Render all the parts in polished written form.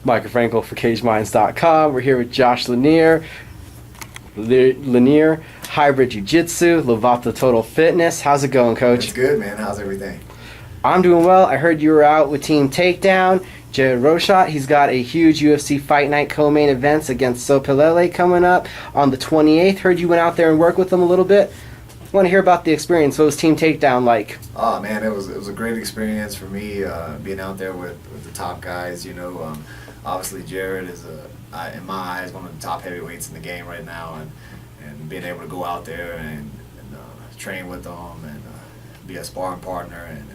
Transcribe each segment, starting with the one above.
Michael Frankel for CageMinds.com. We're here with Josh Lanier, Lanier, Hybrid Jiu Jitsu, Lovato Total Fitness. How's it going, Coach? It's good, man. How's everything? I'm doing well. I heard you were out with Team Takedown. Jared Rosholt, he's got a huge UFC Fight Night co-main events against Sopelele coming up on the 28th. Heard you went out there and worked with them a little bit. Want to hear about the experience. What was Team Takedown like? Oh man, it was a great experience for me being out there with the top guys. You know, obviously Jared is in my eyes one of the top heavyweights in the game right now, and being able to go out there and train with them and be a sparring partner and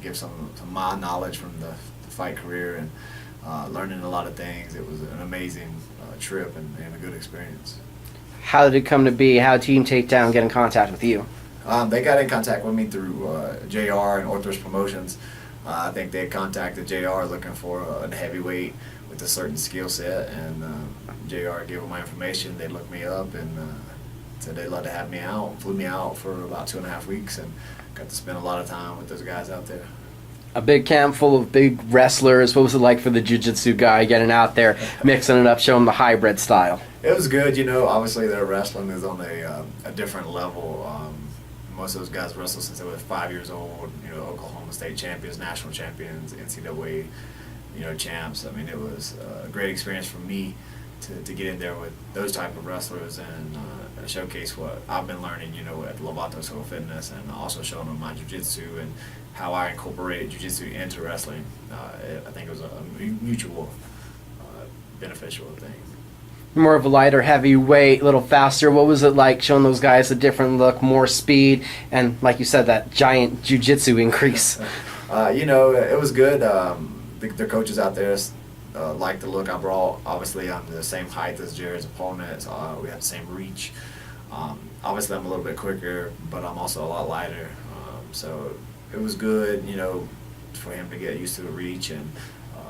give some my knowledge from the fight career and learning a lot of things. It was an amazing trip and a good experience. How did it come to be? How did Team Takedown get in contact with you? They got in contact with me through JR and Orthros Promotions. I think they contacted JR looking for a heavyweight with a certain skill set, and JR gave them my information. They looked me up and said they'd love to have me out. Flew me out for about 2.5 weeks and got to spend a lot of time with those guys out there. A big camp full of big wrestlers. What was it like for the jiu-jitsu guy getting out there, mixing it up, showing the hybrid style? It was good. You know, obviously their wrestling is on a different level. Most of those guys wrestled since they were 5 years old. You know, Oklahoma State champions, national champions, NCAA, champs. I mean, it was a great experience for me to get in there with those type of wrestlers and showcase what I've been learning, at Lovato Total Fitness, and also showing them my jiu-jitsu and how I incorporated jiu-jitsu into wrestling. I think it was a mutual beneficial thing. More of a lighter heavyweight, a little faster. What was it like showing those guys a different look, more speed, and like you said, that giant jiu-jitsu increase? It was good. The coaches out there liked the look I brought. Obviously, I'm the same height as Jared's opponent. So, we have the same reach. Obviously, I'm a little bit quicker, but I'm also a lot lighter. So it was good, for him to get used to the reach and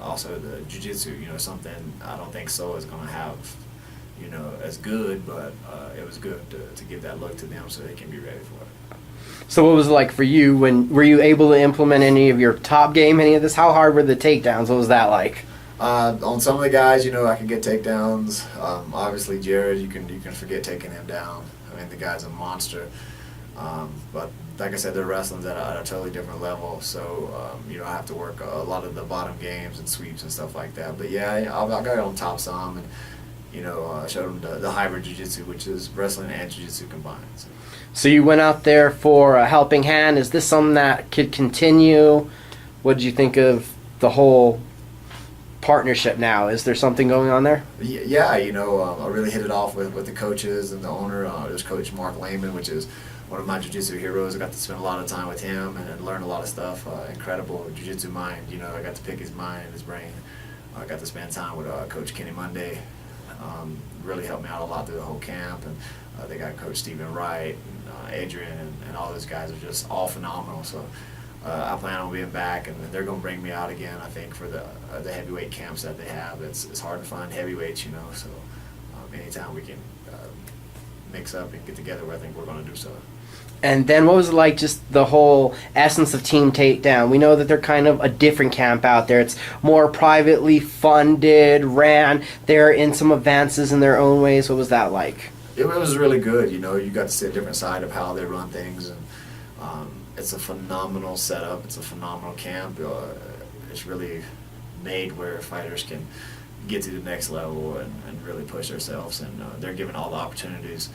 also the jiu-jitsu, something I don't think So is going to have, as good, but it was good to give that look to them so they can be ready for it. So what was it like for you? Were you able to implement any of your top game, any of this? How hard were the takedowns? What was that like? On some of the guys, I can get takedowns. Obviously, Jared, you can forget taking him down. I mean, the guy's a monster. But like I said, they're wrestling's at a totally different level. So, I have to work a lot of the bottom games and sweeps and stuff like that. But yeah, I got it on top some, and I showed them the hybrid jiu-jitsu, which is wrestling and jiu-jitsu combined. So you went out there for a helping hand. Is this something that could continue? What did you think of the whole partnership now? Is there something going on there? Yeah, I really hit it off with the coaches and the owner. There's Coach Mark Lehman, which is one of my jiu-jitsu heroes. I got to spend a lot of time with him and learn a lot of stuff. Incredible jiu-jitsu mind. I got to pick his mind and his brain. I got to spend time with Coach Kenny Monday. Really helped me out a lot through the whole camp. And they got Coach Stephen Wright, and Adrian, and all those guys are just all phenomenal. So I plan on being back, and they're going to bring me out again, I think, for the heavyweight camps that they have. It's hard to find heavyweights, so anytime we can mix up and get together, I think we're going to do so. And then what was it like, just the whole essence of Team Takedown? We know that they're kind of a different camp out there. It's more privately funded, ran. They're in some advances in their own ways. What was that like? It was really good. You got to see a different side of how they run things, and it's a phenomenal setup. It's a phenomenal camp. It's really made where fighters can get to the next level and really push themselves, and they're given all the opportunities.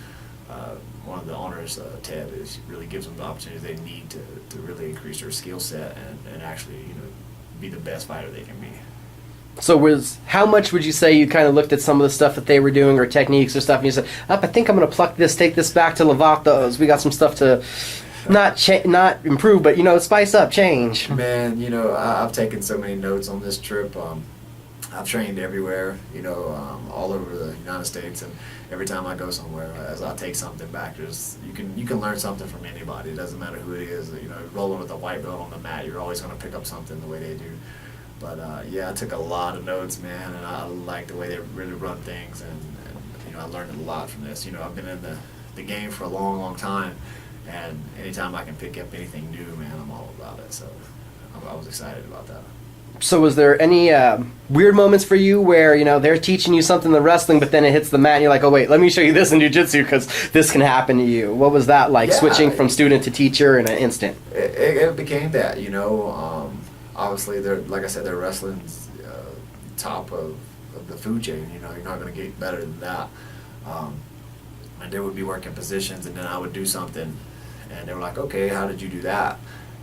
One of the owners, Ted, really gives them the opportunities they need to really increase their skill set and actually be the best fighter they can be. So how much would you say you kind of looked at some of the stuff that they were doing or techniques or stuff and you said, I think I'm going to pluck this, take this back to Lovato's. We got some stuff to not improve, but spice up, change. Man, I've taken so many notes on this trip. I've trained everywhere, all over the United States, and every time I go somewhere, as I take something back, you can learn something from anybody. It doesn't matter who it is. Rolling with a white belt on the mat, you're always going to pick up something the way they do. But yeah, I took a lot of notes, man, and I like the way they really run things, and I learned a lot from this. I've been in the game for a long, long time, and anytime I can pick up anything new, man, I'm all about it. So I was excited about that. So was there any weird moments for you where, you know, they're teaching you something in the wrestling, but then it hits the mat and you're like, oh, wait, let me show you this in jiu-jitsu because this can happen to you? What was that like, switching from student to teacher in an instant? It became that, you know. Obviously, like I said, they're wrestling's top of the food chain. You know, you're not going to get better than that. And they would be working positions, and then I would do something, and they were like, okay, how did you do that?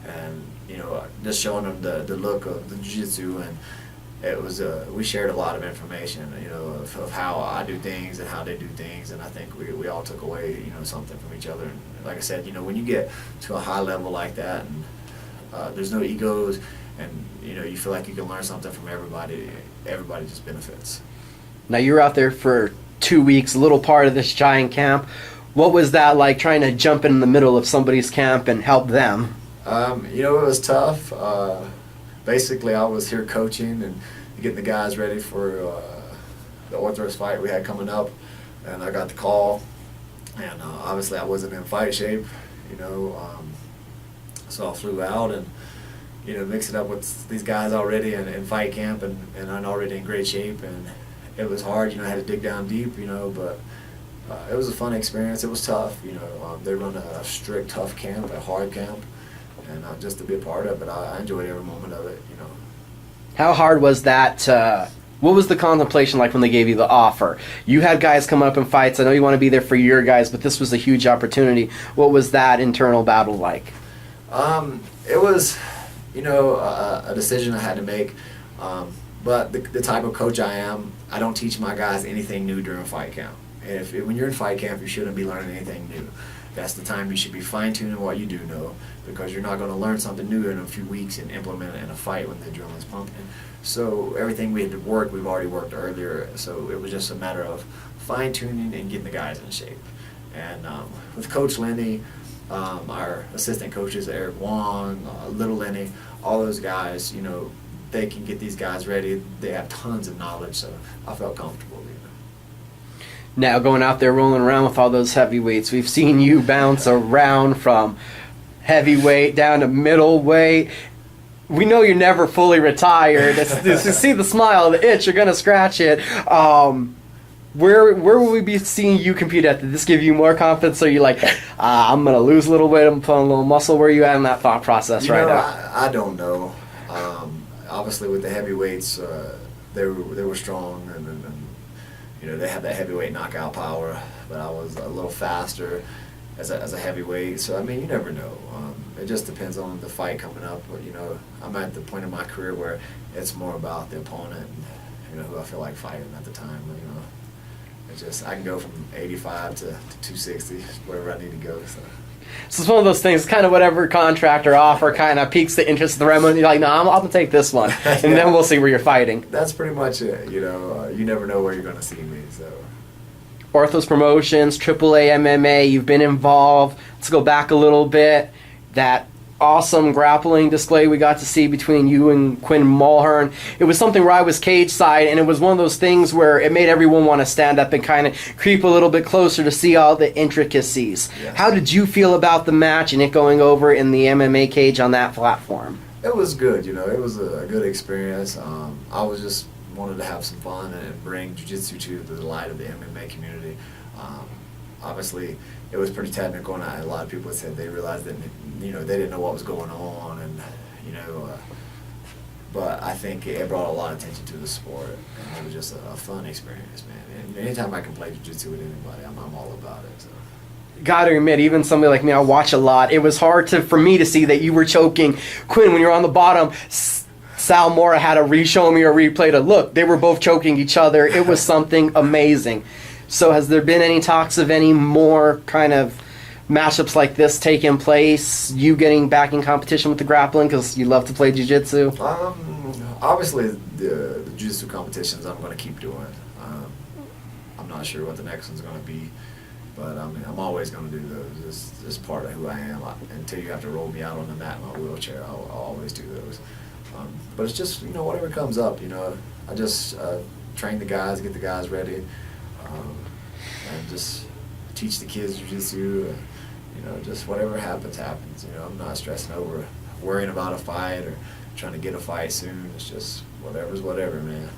And, you know, just showing them the look of the jiu-jitsu, and it was, we shared a lot of information, you know, of how I do things and how they do things, and I think we all took away, you know, something from each other. And like I said, you know, when you get to a high level like that, and there's no egos, and, you know, you feel like you can learn something from everybody just benefits. Now, you were out there for 2 weeks, a little part of this giant camp. What was that like, trying to jump in the middle of somebody's camp and help them? You know, it was tough. Basically, I was here coaching and getting the guys ready for the Orthros fight we had coming up, and I got the call, and obviously I wasn't in fight shape, you know, so I flew out and, you know, mixed it up with these guys already in fight camp, and I'm already in great shape, and it was hard, you know, I had to dig down deep, you know, but it was a fun experience. It was tough, you know. They run a strict, tough camp, a hard camp, and just to be a part of it, I enjoyed every moment of it, you know. How hard was that? What was the contemplation like when they gave you the offer? You had guys come up in fights. I know you want to be there for your guys, but this was a huge opportunity. What was that internal battle like? It was, you know, a decision I had to make. But the type of coach I am, I don't teach my guys anything new during fight camp. When you're in fight camp, you shouldn't be learning anything new. That's the time you should be fine-tuning what you do know, because you're not going to learn something new in a few weeks and implement it in a fight when the adrenaline's pumping. So everything we had to work, we've already worked earlier. So it was just a matter of fine-tuning and getting the guys in shape. And with Coach Lenny, our assistant coaches, Eric Wong, Little Lenny, all those guys, you know, they can get these guys ready. They have tons of knowledge, so I felt comfortable. Now, going out there rolling around with all those heavyweights, we've seen you bounce around from heavyweight down to middleweight. We know you're never fully retired. You see the smile, the itch, you're going to scratch it. Where will we be seeing you compete at? Did this give you more confidence? Or are you like, I'm going to lose a little weight, I'm putting a little muscle? Where are you at in that thought process now? I don't know. Obviously, with the heavyweights, they were strong, and you know, they had that heavyweight knockout power, but I was a little faster as a heavyweight. So I mean, you never know. It just depends on the fight coming up. But you know, I'm at the point in my career where it's more about the opponent, and, you know, who I feel like fighting at the time. You know, it's just I can go from 85 to 260, wherever I need to go. So it's one of those things, kind of whatever contract or offer kind of piques the interest of the right one. You're like, no, I'm going to take this one, and then we'll see where you're fighting. That's pretty much it. You know, you never know where you're going to see me. So, Orthros Promotions, Triple A MMA, you've been involved. Let's go back a little bit. That awesome grappling display we got to see between you and Quinn Mulhern. It was something where I was cage side, and it was one of those things where it made everyone want to stand up and kind of creep a little bit closer to see all the intricacies. Yes. How did you feel about the match and it going over in the MMA cage on that platform? It was good, you know. It was a good experience. I was just wanted to have some fun and bring jiu-jitsu to the light of the MMA community. Obviously, it was pretty technical, and a lot of people said they realized that, you know, they didn't know what was going on, and you know, but I think it brought a lot of attention to the sport, and it was just a fun experience, man. And anytime I can play jiu-jitsu with anybody, I'm all about it. So. Gotta admit, even somebody like me, I watch a lot. It was hard for me to see that you were choking Quinn when you were on the bottom. Sal Mora had to show me a replay to look. They were both choking each other. It was something amazing. So has there been any talks of any more kind of matchups like this taking place? You getting back in competition with the grappling because you love to play jiu-jitsu? Obviously, the jiu-jitsu competitions I'm going to keep doing. I'm not sure what the next one's going to be, but I mean, I'm always going to do those. It's part of who I am. Until you have to roll me out on the mat in my wheelchair, I'll always do those. But it's just, you know, whatever comes up, you know. I just train the guys, get the guys ready. And just teach the kids jiu-jitsu, you know, just whatever happens, happens. You know, I'm not stressing over worrying about a fight or trying to get a fight soon. It's just whatever's whatever, man.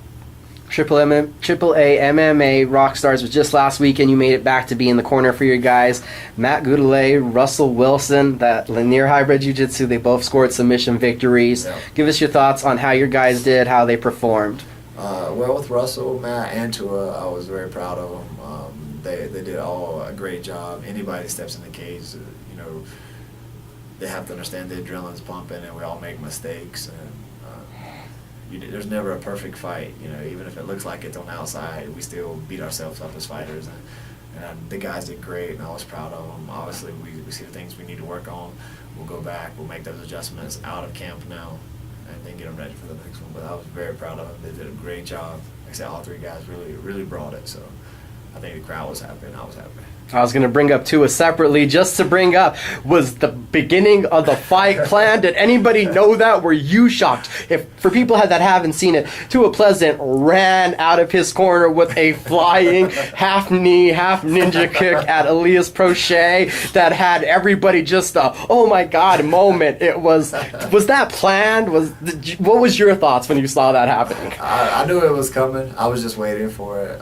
Triple A MMA Rockstars was just last week, and you made it back to be in the corner for your guys. Matt Goulet, Russell Wilson, that Lanier hybrid jiu-jitsu, they both scored submission victories. Yeah. Give us your thoughts on how your guys did, how they performed. Well, with Russell, Matt, and Tua, I was very proud of them. They did all a great job. Anybody that steps in the cage, you know, they have to understand the adrenaline's pumping, and we all make mistakes. And there's never a perfect fight. You know, even if it looks like it's on the outside, we still beat ourselves up as fighters. And the guys did great, and I was proud of them. Obviously, we see the things we need to work on. We'll go back. We'll make those adjustments out of camp now, and then get them ready for the next one. But I was very proud of them. They did a great job. Like I said, all three guys really brought it. So I think the crowd was happy, and I was happy. I was going to bring up Tua separately, just to bring up, was the beginning of the fight planned? Did anybody know that? Were you shocked? If for people that haven't seen it, Tua Pleasant ran out of his corner with a flying half knee, half ninja kick at Elias Prochet that had everybody just a oh my god moment. It was that planned? What was your thoughts when you saw that happening? I knew it was coming. I was just waiting for it.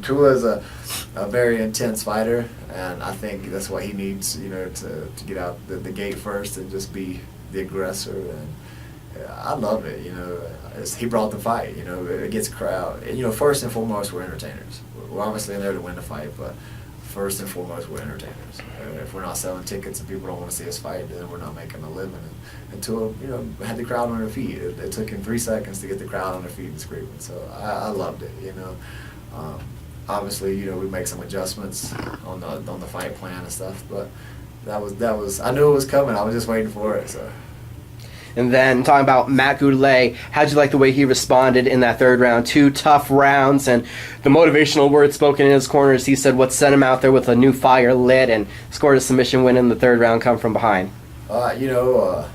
Tua is a very intense fighter, and I think that's what he needs, you know, to get out the gate first and just be the aggressor. And I love it, you know. He brought the fight, you know. It gets a crowd. And, you know, first and foremost, we're entertainers. We're obviously in there to win the fight, but first and foremost, we're entertainers. If we're not selling tickets and people don't want to see us fight, then we're not making a living. And Tua, you know, had the crowd on their feet. It took him 3 seconds to get the crowd on their feet and screaming. So I loved it, you know. Obviously, you know, we make some adjustments on the fight plan and stuff, but that was I knew it was coming. I was just waiting for it. So. And then talking about Matt Goulet, how'd you like the way he responded in that third round? 2 tough rounds, and the motivational words spoken in his corner as he said what sent him out there with a new fire lit and scored a submission win in the third round, come from behind. You know,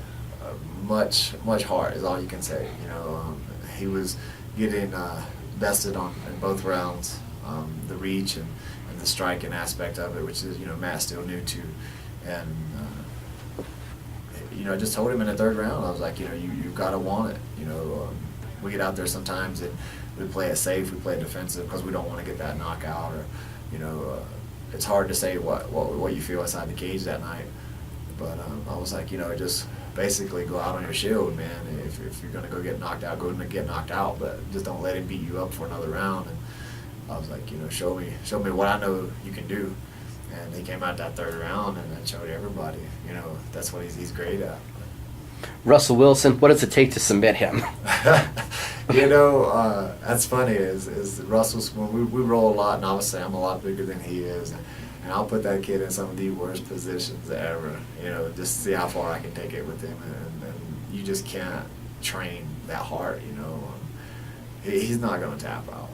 much heart is all you can say. You know, he was getting bested in both rounds. The reach and the striking aspect of it, which is, you know, Matt still new to. And, you know, I just told him in the third round, I was like, you know, you've got to want it. You know, we get out there sometimes and we play it safe, we play it defensive because we don't want to get that knockout, or, you know, it's hard to say what you feel inside the cage that night. But I was like, you know, just basically go out on your shield, man. If you're going to go get knocked out, go and get knocked out, but just don't let him beat you up for another round. And I was like, you know, show me what I know you can do. And he came out that third round and showed everybody, you know, that's what he's great at. Russell Wilson, what does it take to submit him? You know, that's funny, is Russell's, when we roll a lot, and obviously I'm a lot bigger than he is, and I'll put that kid in some of the worst positions ever, you know, just to see how far I can take it with him. And you just can't train that hard, you know. He's not going to tap out.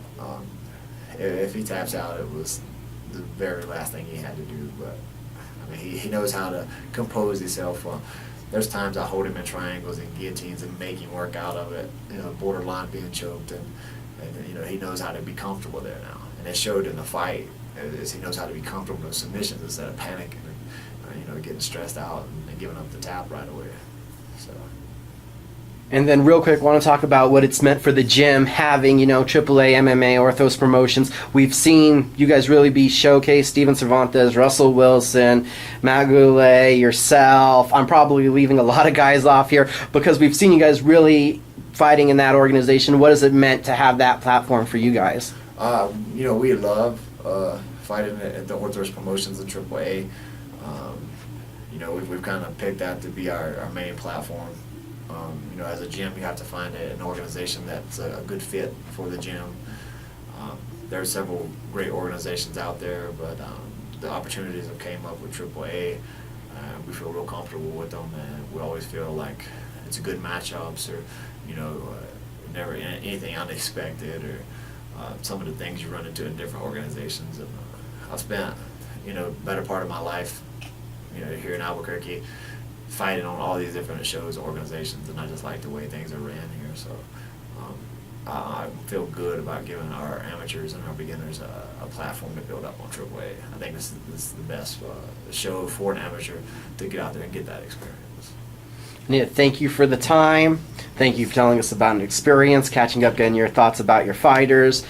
If he taps out, it was the very last thing he had to do. But I mean, he knows how to compose himself. There's times I hold him in triangles and guillotines and make him work out of it. You know, borderline being choked, and you know, he knows how to be comfortable there now. And it showed in the fight. Is he knows how to be comfortable in submissions instead of panicking and you know, getting stressed out and giving up the tap right away. So. And then real quick, want to talk about what it's meant for the gym, having, you know, Triple A MMA Orthos promotions. We've seen you guys really be showcased, Steven Cervantes, Russell Wilson, Matt Goulet, yourself. I'm probably leaving a lot of guys off here because we've seen you guys really fighting in that organization. What has it meant to have that platform for you guys? You know, we love fighting at the Orthos promotions in Triple A. You know, we've kind of picked that to be our main platform. You know, as a gym, you have to find an organization that's a good fit for the gym. There are several great organizations out there, but the opportunities that came up with AAA, we feel real comfortable with them, and we always feel like it's a good matchups, or, you know, never anything unexpected, or some of the things you run into in different organizations. And I've spent, you know, better part of my life, you know, here in Albuquerque, fighting on all these different shows and organizations, and I just like the way things are ran here. So I feel good about giving our amateurs and our beginners a platform to build up on AAA. I think this is the best show for an amateur to get out there and get that experience. Yeah, thank you for the time. Thank you for telling us about an experience, catching up, getting your thoughts about your fighters.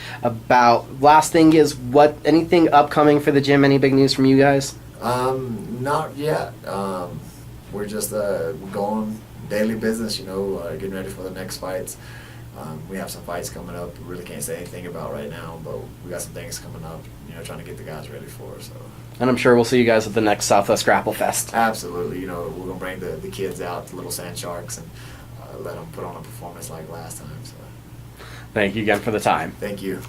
Last thing is, anything upcoming for the gym? Any big news from you guys? Not yet. We're just going daily business, getting ready for the next fights. We have some fights coming up. We really can't say anything about right now, but we got some things coming up, trying to get the guys ready for. So. And I'm sure we'll see you guys at the next Southwest Grapple Fest. Absolutely. We're going to bring the kids out, the little sand sharks, and let them put on a performance like last time. So. Thank you again for the time. Thank you.